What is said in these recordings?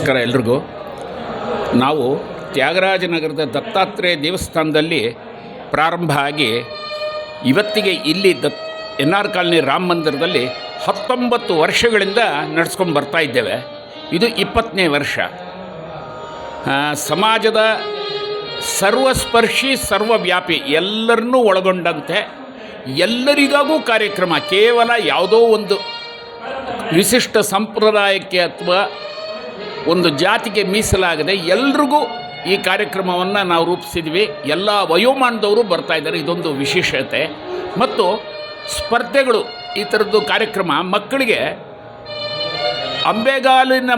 ನಮಸ್ಕಾರ ಎಲ್ರಿಗೂ. ನಾವು ತ್ಯಾಗರಾಜನಗರದ ದತ್ತಾತ್ರೇಯ ದೇವಸ್ಥಾನದಲ್ಲಿ ಪ್ರಾರಂಭ ಆಗಿ ಇವತ್ತಿಗೆ ಇಲ್ಲಿ ಎನ್ ಆರ್ ಕಾಲನಿ ರಾಮ ಮಂದಿರದಲ್ಲಿ 19 ವರ್ಷಗಳಿಂದ ನಡೆಸ್ಕೊಂಡು ಬರ್ತಾ ಇದ್ದೇವೆ. ಇದು 20ನೇ ವರ್ಷ. ಸಮಾಜದ ಸರ್ವಸ್ಪರ್ಶಿ ಸರ್ವವ್ಯಾಪಿ ಎಲ್ಲರನ್ನೂ ಒಳಗೊಂಡಂತೆ ಎಲ್ಲರಿಗಾಗೂ ಕಾರ್ಯಕ್ರಮ, ಕೇವಲ ಯಾವುದೋ ಒಂದು ವಿಶಿಷ್ಟ ಸಂಪ್ರದಾಯಕ್ಕೆ ಅಥವಾ ಒಂದು ಜಾತಿಗೆ ಮೀಸಲಾಗದೆ ಎಲ್ರಿಗೂ ಈ ಕಾರ್ಯಕ್ರಮವನ್ನು ನಾವು ರೂಪಿಸಿದ್ವಿ. ಎಲ್ಲ ವಯೋಮಾನದವರು ಬರ್ತಾಯಿದ್ದಾರೆ, ಇದೊಂದು ವಿಶೇಷತೆ. ಮತ್ತು ಸ್ಪರ್ಧೆಗಳು, ಈ ಥರದ್ದು ಕಾರ್ಯಕ್ರಮ ಮಕ್ಕಳಿಗೆ ಅಂಬೆಗಾಲಿನ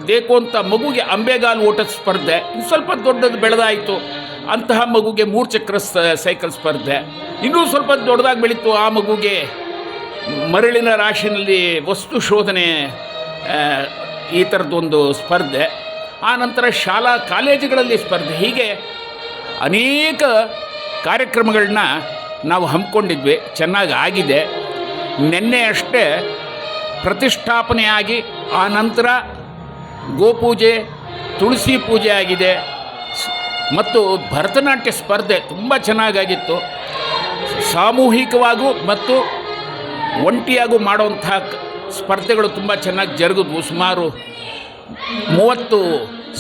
ಬೇಕು ಅಂತ ಮಗುಗೆ ಅಂಬೆಗಾಲು ಓಟದ ಸ್ಪರ್ಧೆ, ಸ್ವಲ್ಪ ದೊಡ್ಡದು ಬೆಳೆದಾಯಿತು ಅಂತಹ ಮಗುಗೆ 3 ಚಕ್ರ ಸೈಕಲ್ ಸ್ಪರ್ಧೆ, ಇನ್ನೂ ಸ್ವಲ್ಪ ದೊಡ್ಡದಾಗಿ ಬೆಳೀತು ಆ ಮಗುಗೆ ಮರಳಿನ ರಾಶಿನಲ್ಲಿ ವಸ್ತು ಶೋಧನೆ, ಈ ಥರದ್ದೊಂದು ಸ್ಪರ್ಧೆ. ಆನಂತರ ಶಾಲಾ ಕಾಲೇಜುಗಳಲ್ಲಿ ಸ್ಪರ್ಧೆ. ಹೀಗೆ ಅನೇಕ ಕಾರ್ಯಕ್ರಮಗಳನ್ನ ನಾವು ಹಮ್ಮಿಕೊಂಡಿದ್ವಿ. ಚೆನ್ನಾಗಿ ಆಗಿದೆ. ನಿನ್ನೆ ಅಷ್ಟೇ ಪ್ರತಿಷ್ಠಾಪನೆಯಾಗಿ ಆನಂತರ ಗೋಪೂಜೆ, ತುಳಸಿ ಪೂಜೆ ಆಗಿದೆ. ಮತ್ತು ಭರತನಾಟ್ಯ ಸ್ಪರ್ಧೆ ತುಂಬ ಚೆನ್ನಾಗಾಗಿತ್ತು. ಸಾಮೂಹಿಕವಾಗೂ ಮತ್ತು ಒಂಟಿಯಾಗೂ ಮಾಡುವಂಥ ಸ್ಪರ್ಧೆಗಳು ತುಂಬ ಚೆನ್ನಾಗಿ ಜರುಗಿದ್ವು. ಸುಮಾರು 30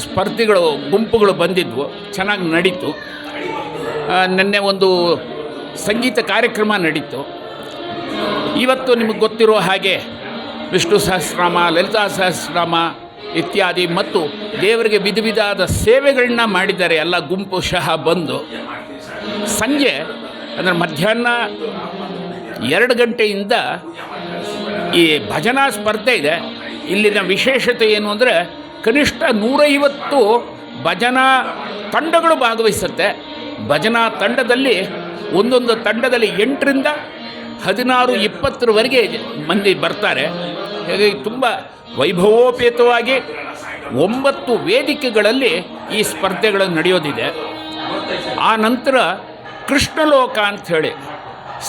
ಸ್ಪರ್ಧೆಗಳು, ಗುಂಪುಗಳು ಬಂದಿದ್ವು. ಚೆನ್ನಾಗಿ ನಡೀತು. ನಿನ್ನೆ ಒಂದು ಸಂಗೀತ ಕಾರ್ಯಕ್ರಮ ನಡೀತು. ಇವತ್ತು ನಿಮಗೆ ಗೊತ್ತಿರೋ ಹಾಗೆ ವಿಷ್ಣು ಸಹಸ್ರನಾಮ, ಲಲಿತಾ ಸಹಸ್ರನಾಮ ಇತ್ಯಾದಿ ಮತ್ತು ದೇವರಿಗೆ ವಿಧ ವಿಧವಾದ ಸೇವೆಗಳನ್ನ ಮಾಡಿದ್ದಾರೆ. ಎಲ್ಲ ಗುಂಪು ಸಹ ಬಂದು ಸಂಜೆ ಅಂದರೆ ಮಧ್ಯಾಹ್ನ 2 ಗಂಟೆಯಿಂದ ಈ ಭಜನಾ ಸ್ಪರ್ಧೆ ಇದೆ. ಇಲ್ಲಿನ ವಿಶೇಷತೆ ಏನು ಅಂದರೆ ಕನಿಷ್ಠ 150 ಭಜನಾ ತಂಡಗಳು ಭಾಗವಹಿಸುತ್ತೆ. ಭಜನಾ ತಂಡದಲ್ಲಿ ಒಂದೊಂದು ತಂಡದಲ್ಲಿ 8ರಿಂದ 16, 20ರವರೆಗೆ ಮಂದಿ ಬರ್ತಾರೆ. ಹಾಗಾಗಿ ತುಂಬ ವೈಭವೋಪೇತವಾಗಿ 9 ವೇದಿಕೆಗಳಲ್ಲಿ ಈ ಸ್ಪರ್ಧೆಗಳು ನಡೆಯೋದಿದೆ. ಆ ನಂತರ ಕೃಷ್ಣಲೋಕ ಅಂಥೇಳಿ,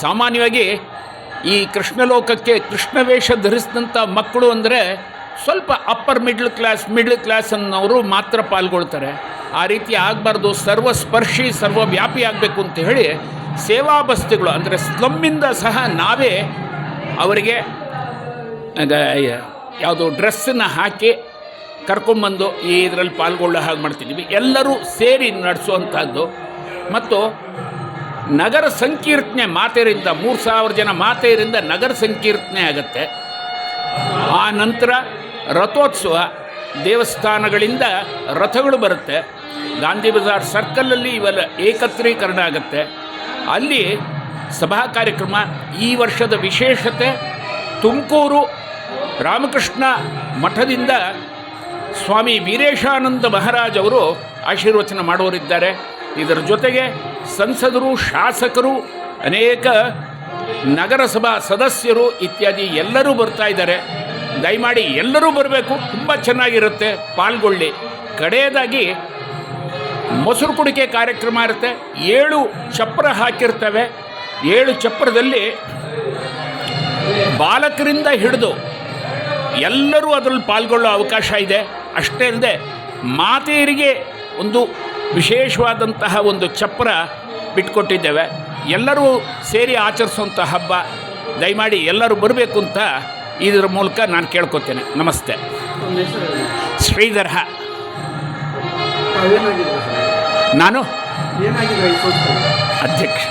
ಸಾಮಾನ್ಯವಾಗಿ ಈ ಕೃಷ್ಣಲೋಕಕ್ಕೆ ಕೃಷ್ಣ ವೇಷ ಧರಿಸಿದಂಥ ಮಕ್ಕಳು ಅಂದರೆ ಸ್ವಲ್ಪ ಅಪ್ಪರ್ ಮಿಡ್ಲ್ ಕ್ಲಾಸ್ ಅನ್ನೋರು ಮಾತ್ರ ಪಾಲ್ಗೊಳ್ತಾರೆ. ಆ ರೀತಿ ಆಗಬಾರ್ದು, ಸರ್ವಸ್ಪರ್ಶಿ ಸರ್ವವ್ಯಾಪಿ ಆಗಬೇಕು ಅಂತ ಹೇಳಿ ಸೇವಾ ಬಸ್ತಿಗಳು ಅಂದರೆ ಸ್ಲಮ್ಮಿಂದ ಸಹ ನಾವೇ ಅವರಿಗೆ ಯಾವುದೋ ಡ್ರೆಸ್ಸನ್ನು ಹಾಕಿ ಕರ್ಕೊಂಬಂದು ಈ ಇದರಲ್ಲಿ ಪಾಲ್ಗೊಳ್ಳೋ ಹಾಗೆ ಮಾಡ್ತಿದ್ದೀವಿ. ಎಲ್ಲರೂ ಸೇರಿ ನಡೆಸುವಂಥದ್ದು. ಮತ್ತು ನಗರ ಸಂಕೀರ್ತನೆ ಮಾತೆಯರಿಂದ 3000 ಜನ ಮಾತೆಯರಿಂದ ನಗರ ಸಂಕೀರ್ತನೆ ಆಗುತ್ತೆ. ಆ ನಂತರ ರಥೋತ್ಸವ, ದೇವಸ್ಥಾನಗಳಿಂದ ರಥಗಳು ಬರುತ್ತೆ. ಗಾಂಧಿ ಬಜಾರ್ ಸರ್ಕಲಲ್ಲಿ ಇವೆಲ್ಲ ಏಕತ್ರೀಕರಣ ಆಗುತ್ತೆ. ಅಲ್ಲಿ ಸಭಾ ಕಾರ್ಯಕ್ರಮ. ಈ ವರ್ಷದ ವಿಶೇಷತೆ ತುಮಕೂರು ರಾಮಕೃಷ್ಣ ಮಠದಿಂದ ಸ್ವಾಮಿ ವೀರೇಶಾನಂದ ಮಹಾರಾಜ್ ಅವರು ಆಶೀರ್ವಚನ ಮಾಡೋರಿದ್ದಾರೆ. ಇದರ ಜೊತೆಗೆ ಸಂಸದರು, ಶಾಸಕರು, ಅನೇಕ ನಗರಸಭಾ ಸದಸ್ಯರು ಇತ್ಯಾದಿ ಎಲ್ಲರೂ ಬರ್ತಾ ಇದ್ದಾರೆ. ದಯಮಾಡಿ ಎಲ್ಲರೂ ಬರಬೇಕು, ತುಂಬ ಚೆನ್ನಾಗಿರುತ್ತೆ, ಪಾಲ್ಗೊಳ್ಳಿ. ಕಡೆಯದಾಗಿ ಮೊಸರು ಕುಡಿಕೆ ಕಾರ್ಯಕ್ರಮ ಇರುತ್ತೆ. 7 ಚಪ್ರ ಹಾಕಿರ್ತವೆ. 7 ಚಪ್ರದಲ್ಲಿ ಬಾಲಕರಿಂದ ಹಿಡಿದು ಎಲ್ಲರೂ ಅದರಲ್ಲಿ ಪಾಲ್ಗೊಳ್ಳೋ ಅವಕಾಶ ಇದೆ. ಅಷ್ಟೇ ಅಲ್ಲದೆ ಮಾತೆಯರಿಗೆ ಒಂದು ವಿಶೇಷವಾದಂತಹ ಒಂದು ಚಪ್ರ ಬಿಟ್ಕೊಟ್ಟಿದ್ದೇವೆ. ಎಲ್ಲರೂ ಸೇರಿ ಆಚರಿಸುವಂಥ ಹಬ್ಬ. ದಯಮಾಡಿ ಎಲ್ಲರೂ ಬರಬೇಕು ಅಂತ ಇದರ ಮೂಲಕ ನಾನು ಕೇಳ್ಕೊತೇನೆ. ನಮಸ್ತೆ. ಶ್ರೀಧರ. ನಾನು ಅಧ್ಯಕ್ಷ.